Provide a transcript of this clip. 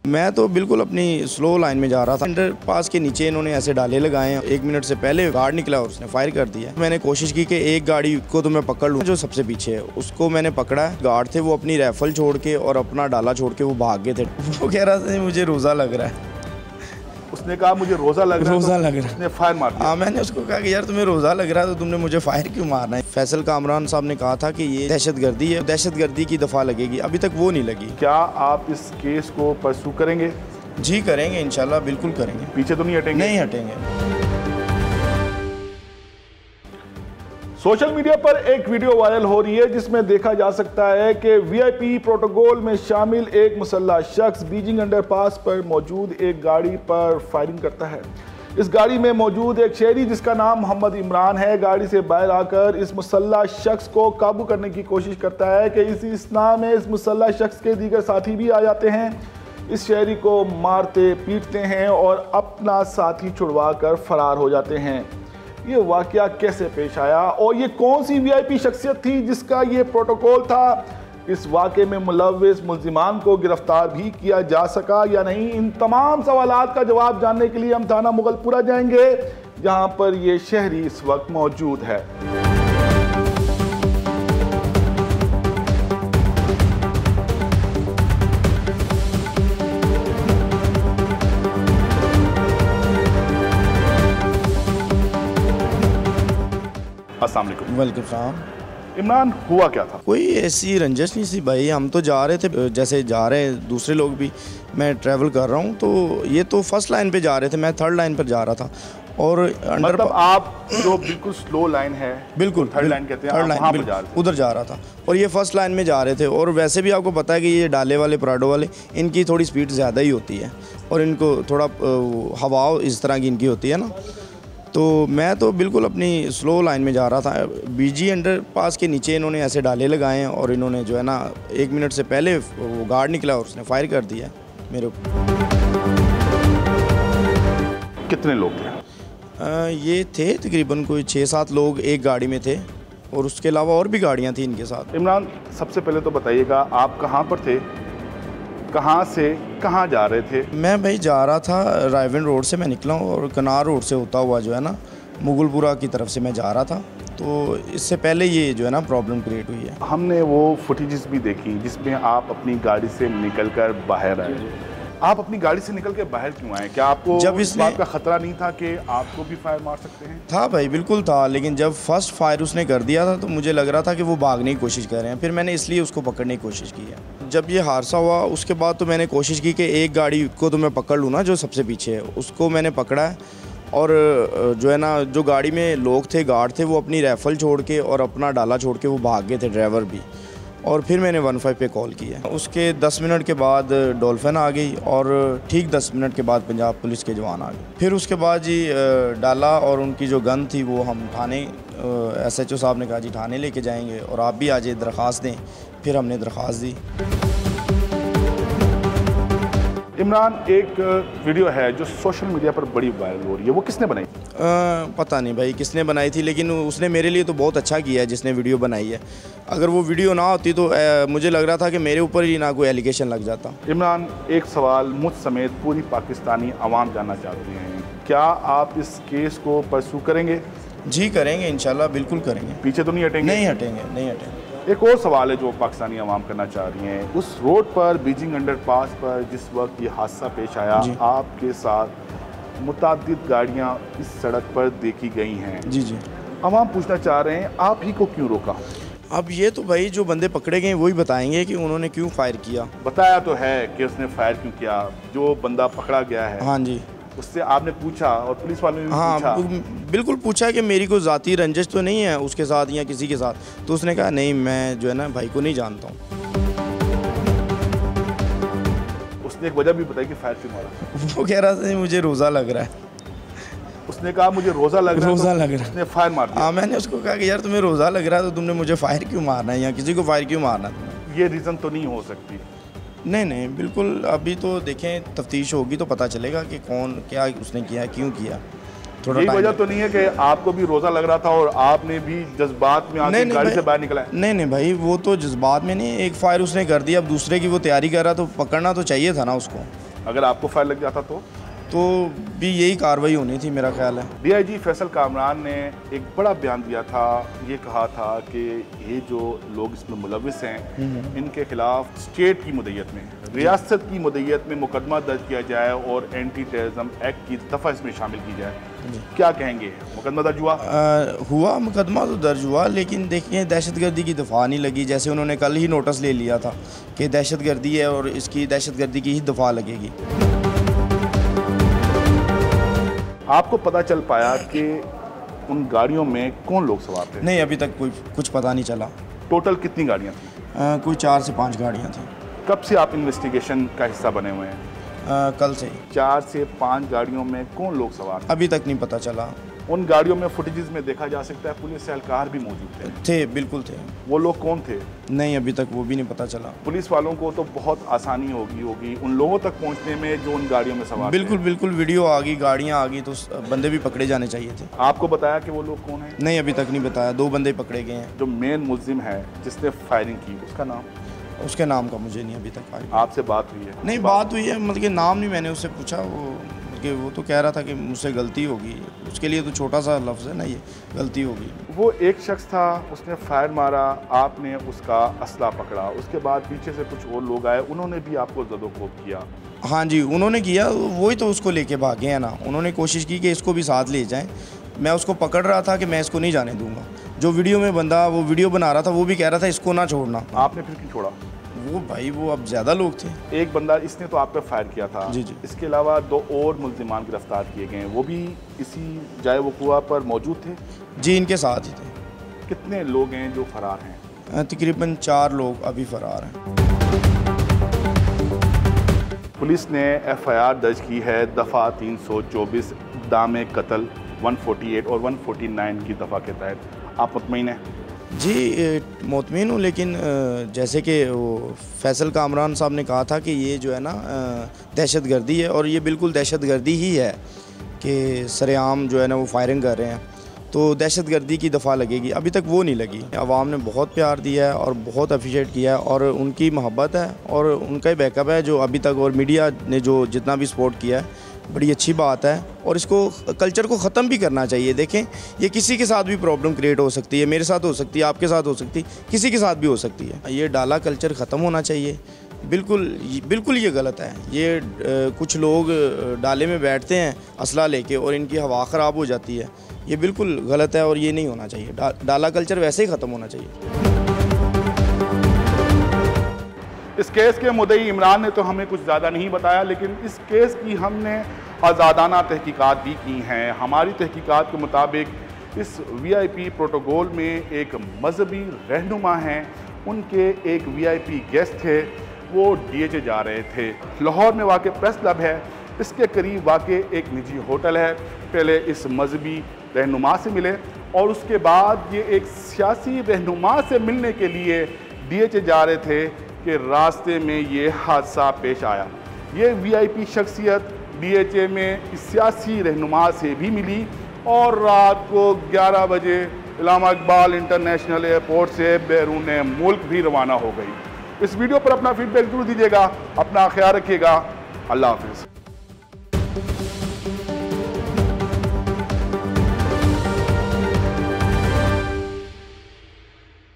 मैं तो बिल्कुल अपनी स्लो लाइन में जा रहा था। अंडर पास के नीचे इन्होंने ऐसे डाले लगाए हैं। 1 मिनट से पहले गार्ड निकला और उसने फायर कर दिया। मैंने कोशिश की कि एक गाड़ी को तो मैं पकड़ लूँ, जो सबसे पीछे है उसको मैंने पकड़ा है। गार्ड थे वो अपनी राइफल छोड़ के और अपना डाला छोड़ के वो भाग गए थे। वो कह रहा था मुझे रोज़ा लग रहा है। उसने कहा मुझे रोज़ा लग रहा है, रोज़ा लग रहा है। उसने फायर मार दिया। हाँ, मैंने उसको कहा कि यार तुम्हें रोज़ा लग रहा है तो तुमने मुझे फायर क्यों मारना है। फैसल कामरान साहब ने कहा था कि ये दहशतगर्दी है, दहशतगर्दी की दफ़ा लगेगी, अभी तक वो नहीं लगी। क्या आप इस केस को परसू करेंगे? जी करेंगे, इंशाल्लाह बिल्कुल करेंगे। पीछे तो नहीं हटेंगे? नहीं हटेंगे। सोशल मीडिया पर एक वीडियो वायरल हो रही है जिसमें देखा जा सकता है कि वीआईपी प्रोटोकॉल में शामिल एक मुसल्लह शख्स बीजिंग अंडरपास पर मौजूद एक गाड़ी पर फायरिंग करता है। इस गाड़ी में मौजूद एक शहरी जिसका नाम मोहम्मद इमरान है गाड़ी से बाहर आकर इस मुसल्लह शख्स को काबू करने की कोशिश करता है कि इसी इस्ना में इस मुसल्लह शख्स के दीगर साथी भी आ जाते हैं। इस शहरी को मारते पीटते हैं और अपना साथी छुड़वा कर फरार हो जाते हैं। ये वाकया कैसे पेश आया और ये कौन सी वीआईपी शख्सियत थी जिसका ये प्रोटोकॉल था? इस वाक़े में मुलव्विस मुल्जिमान को गिरफ्तार भी किया जा सका या नहीं? इन तमाम सवालात का जवाब जानने के लिए हम थाना मुगलपुरा जाएंगे जहां पर ये शहरी इस वक्त मौजूद है। अस्सलाम वालेकुम। वेलकम सलाम। इमरान, हुआ क्या था? कोई ऐसी रंजिश नहीं थी भाई, हम तो जा रहे थे जैसे जा रहे हैं दूसरे लोग भी। मैं ट्रैवल कर रहा हूँ तो ये तो फर्स्ट लाइन पे जा रहे थे, मैं थर्ड लाइन पर जा रहा था और मतलब आप जो बिल्कुल स्लो लाइन है, बिल्कुल थर्ड लाइन कहते हैं, थर्ड लाइन उधर जा रहा था और ये फर्स्ट लाइन में जा रहे थे। और वैसे भी आपको पता है कि ये डाले वाले पराडो वाले इनकी थोड़ी स्पीड ज़्यादा ही होती है और इनको थोड़ा हवा इस तरह की इनकी होती है ना। तो मैं तो बिल्कुल अपनी स्लो लाइन में जा रहा था। बीजी अंडर पास के नीचे इन्होंने ऐसे डाले लगाए हैं और इन्होंने जो है ना 1 मिनट से पहले वो गार्ड निकला और उसने फायर कर दिया मेरे ऊपर। कितने लोग थे? ये थे तकरीबन कोई 6-7 लोग एक गाड़ी में थे और उसके अलावा और भी गाड़ियाँ थी इनके साथ। इमरान, सबसे पहले तो बताइएगा आप कहाँ पर थे, कहाँ से कहाँ जा रहे थे? मैं भाई जा रहा था रायवन रोड से मैं निकला हूँ और कनार रोड से होता हुआ जो है ना मुगलपुरा की तरफ से मैं जा रहा था। तो इससे पहले ये जो है ना प्रॉब्लम क्रिएट हुई है। हमने वो फुटेजेस भी देखी जिसमें आप अपनी गाड़ी से निकलकर बाहर आए। आप अपनी गाड़ी से निकल के बाहर क्यों आए? क्या आपको जब इस बात का खतरा नहीं था कि आपको भी फायर मार सकते हैं? था भाई, बिल्कुल था, लेकिन जब फर्स्ट फायर उसने कर दिया था तो मुझे लग रहा था कि वो भागने की कोशिश कर रहे हैं, फिर मैंने इसलिए उसको पकड़ने की कोशिश की है। जब ये हादसा हुआ उसके बाद तो मैंने कोशिश की कि एक गाड़ी को तो मैं पकड़ लूँ ना, जो सबसे पीछे है उसको मैंने पकड़ा है और जो है ना जो गाड़ी में लोग थे, गार्ड थे, वो अपनी राइफल छोड़ के और अपना डाला छोड़ के वो भाग गए थे, ड्राइवर भी। और फिर मैंने 15 पे कॉल किया। उसके 10 मिनट के बाद डॉल्फिन आ गई और ठीक 10 मिनट के बाद पंजाब पुलिस के जवान आ गए। फिर उसके बाद जी डाला और उनकी जो गन थी वो हम थाने SHO साहब ने कहा जी थाने लेके जाएंगे और आप भी आ जाइए दरख्वास्त दें। फिर हमने दरख्वास्त दी। इमरान, एक वीडियो है जो सोशल मीडिया पर बड़ी वायरल हो रही है, वो किसने बनाई? पता नहीं भाई किसने बनाई थी, लेकिन उसने मेरे लिए तो बहुत अच्छा किया है जिसने वीडियो बनाई है। अगर वो वीडियो ना होती तो मुझे लग रहा था कि मेरे ऊपर ही ना कोई एलिगेशन लग जाता। इमरान, एक सवाल मुझ समेत पूरी पाकिस्तानी आवाम जानना चाहते हैं, क्या आप इस केस को परसू करेंगे? जी करेंगे, इंशाल्लाह बिल्कुल करेंगे। पीछे तो नहीं हटेंगे? नहीं हटेंगे, नहीं हटेंगे। एक और सवाल है जो पाकिस्तानी आवाम करना चाह रही हैं, उस रोड पर बीजिंग अंडरपास पर जिस वक्त ये हादसा पेश आया, आपके साथ मुताद्दिद गाड़ियाँ इस सड़क पर देखी गई हैं। जी जी। आवाम पूछना चाह रहे हैं आप ही को क्यों रोका? अब ये तो भाई जो बंदे पकड़े गए वही बताएंगे कि उन्होंने क्यों फायर किया। बताया तो है कि उसने फायर क्यों किया, जो बंदा पकड़ा गया है। हाँ जी, उससे आपने पूछा और पुलिस वालों ने भी हाँ पूछा? बिल्कुल पूछा कि मेरी कोई ज़ाती रंजिश तो नहीं है उसके साथ या किसी के साथ, तो उसने कहा नहीं मैं जो है ना भाई को नहीं जानता हूँ। उसने एक वजह भी बताई कि फायर क्यों मारा? वो कह रहा था मुझे रोज़ा लग रहा है। उसने कहा मुझे रोज़ा लग रहा है, रोज़ा लग रहा है, उसने फायर मार दिया। हाँ, मैंने उसको कहा कि यार तुम्हें रोज़ा लग रहा है तो तुमने मुझे फायर क्यों मारना है या किसी को फायर क्यों मारना है? ये रीज़न तो नहीं हो सकती। नहीं नहीं बिल्कुल, अभी तो देखें तफ्तीश होगी तो पता चलेगा कि कौन क्या उसने किया, क्यों किया। थोड़ा यही वजह तो नहीं है कि आपको भी रोज़ा लग रहा था और आपने भी जज्बात में आके गाड़ी से बाहर निकला है? नहीं नहीं भाई, वो तो जज्बात में नहीं, एक फायर उसने कर दिया, अब दूसरे की वो तैयारी कर रहा तो पकड़ना तो चाहिए था ना उसको। अगर आपको फायर लग जाता तो भी यही कार्रवाई होनी थी, मेरा ख्याल है। डीआईजी फैसल कामरान ने एक बड़ा बयान दिया था, ये कहा था कि ये जो लोग इसमें मुलविस हैं इनके खिलाफ स्टेट की मुद्दत में, रियासत की मुद्दत में मुकदमा दर्ज किया जाए और एंटी टेररिज्म एक्ट की दफ़ा इसमें शामिल की जाए। क्या कहेंगे, मुकदमा दर्ज हुआ? मुकदमा तो दर्ज हुआ, लेकिन देखिए दहशतगर्दी की दफ़ा नहीं लगी। जैसे उन्होंने कल ही नोटिस ले लिया था कि दहशतगर्दी है और इसकी दहशतगर्दी की ही दफ़ा लगेगी। आपको पता चल पाया कि उन गाड़ियों में कौन लोग सवार थे? नहीं, अभी तक कुछ पता नहीं चला। टोटल कितनी गाड़ियाँ थी? कोई 4 से 5 गाड़ियाँ थी। कब से आप इन्वेस्टिगेशन का हिस्सा बने हुए हैं? कल से। 4 से 5 गाड़ियों में कौन लोग सवार थे? अभी तक नहीं पता चला। उन गाड़ियों में फुटेजेस में देखा जा सकता है पुलिस एहलकार भी मौजूद थे। बिल्कुल थे। वो लोग कौन थे? नहीं, अभी तक वो भी नहीं पता चला। पुलिस वालों को तो बहुत आसानी होगी उन लोगों तक पहुंचने में जो उन गाड़ियों में सवार बिल्कुल थे। बिल्कुल, वीडियो आ गई, गाड़ियाँ आ गई तो बंदे भी पकड़े जाने चाहिए थे। आपको बताया कि वो लोग कौन है? नहीं, अभी तक नहीं बताया। 2 बंदे पकड़े गए हैं। जो मेन मुल्जिम है जिसने फायरिंग की, उसका नाम? उसके नाम का मुझे नहीं अभी तक आया। आपसे बात हुई है? नहीं, बात हुई है, मतलब कि नाम नहीं मैंने उससे पूछा। वो तो कह रहा था कि मुझसे गलती होगी। उसके लिए तो छोटा सा लफ्ज़ है ना, ये गलती होगी। वो एक शख्स था, उसने फायर मारा, आपने उसका असला पकड़ा, उसके बाद पीछे से कुछ और लोग आए, उन्होंने भी आपको ज़दोकोब किया? हाँ जी, उन्होंने किया। वही तो उसको लेके भागे हैं ना। उन्होंने कोशिश की कि इसको भी साथ ले जाएं। मैं उसको पकड़ रहा था कि मैं इसको नहीं जाने दूंगा। जो वीडियो में बंदा वो वीडियो बना रहा था वो भी कह रहा था इसको ना छोड़ना। आपने फिर क्यों छोड़ा? वो भाई, वो अब ज़्यादा लोग थे। एक बंदा इसने तो आप पे फायर किया था। जी जी। इसके अलावा 2 और मुल्जिमान गिरफ्तार किए गए हैं, वो भी इसी जाए वक़ुआ पर मौजूद थे? जी, इनके साथ ही थे। कितने लोग हैं जो फरार हैं? तकरीबन 4 लोग अभी फरार हैं। पुलिस ने FIR दर्ज की है दफ़ा 324 दाम कत्ल 148 और 149 की दफ़ा के तहत। आप मुतमईन हैं? जी, मुतमिन हूँ, लेकिन जैसे कि वो फैसल कामरान साहब ने कहा था कि ये जो है ना दहशतगर्दी है, और ये बिल्कुल दहशतगर्दी ही है कि सरेआम जो है ना वो फायरिंग कर रहे हैं, तो दहशतगर्दी की दफ़ा लगेगी। अभी तक वो नहीं लगी। आवाम ने बहुत प्यार दिया है और बहुत अप्रिशिएट किया है, और उनकी मोहब्बत है और उनका ही बैकअप है जो अभी तक, और मीडिया ने जो जितना भी सपोर्ट किया है, बड़ी अच्छी बात है। और इसको कल्चर को ख़त्म भी करना चाहिए। देखें, ये किसी के साथ भी प्रॉब्लम क्रिएट हो सकती है, मेरे साथ हो सकती है, आपके साथ हो सकती है, किसी के साथ भी हो सकती है। ये डाला कल्चर ख़त्म होना चाहिए। बिल्कुल ये गलत है। ये कुछ लोग डाले में बैठते हैं असला लेके और इनकी हवा ख़राब हो जाती है। ये बिल्कुल गलत है और ये नहीं होना चाहिए। डाला कल्चर वैसे ही ख़त्म होना चाहिए। इस केस के मुद्दई इमरान ने तो हमें कुछ ज़्यादा नहीं बताया, लेकिन इस केस की हमने आज़ादाना तहकीकात भी की हैं। हमारी तहकीकात के मुताबिक इस VIP प्रोटोकॉल में एक मजहबी रहनुमा हैं, उनके एक VIP गेस्ट थे, वो DHA जा रहे थे। लाहौर में वाक़ प्रेस क्लब है, इसके करीब वाक़ एक निजी होटल है। पहले इस मजहबी रहनुमा से मिले और उसके बाद ये एक सियासी रहनुमा से मिलने के लिए DHA जा रहे थे कि रास्ते में ये हादसा पेश आया। ये VIP शख्सियत DHA में इस सियासी रहनुमा से भी मिली और रात को 11 बजे इलामा इकबाल इंटरनेशनल एयरपोर्ट से बैरून मुल्क भी रवाना हो गई। इस वीडियो पर अपना फीडबैक जरूर दीजिएगा। अपना ख्याल रखिएगा। अल्लाह हाफिज़।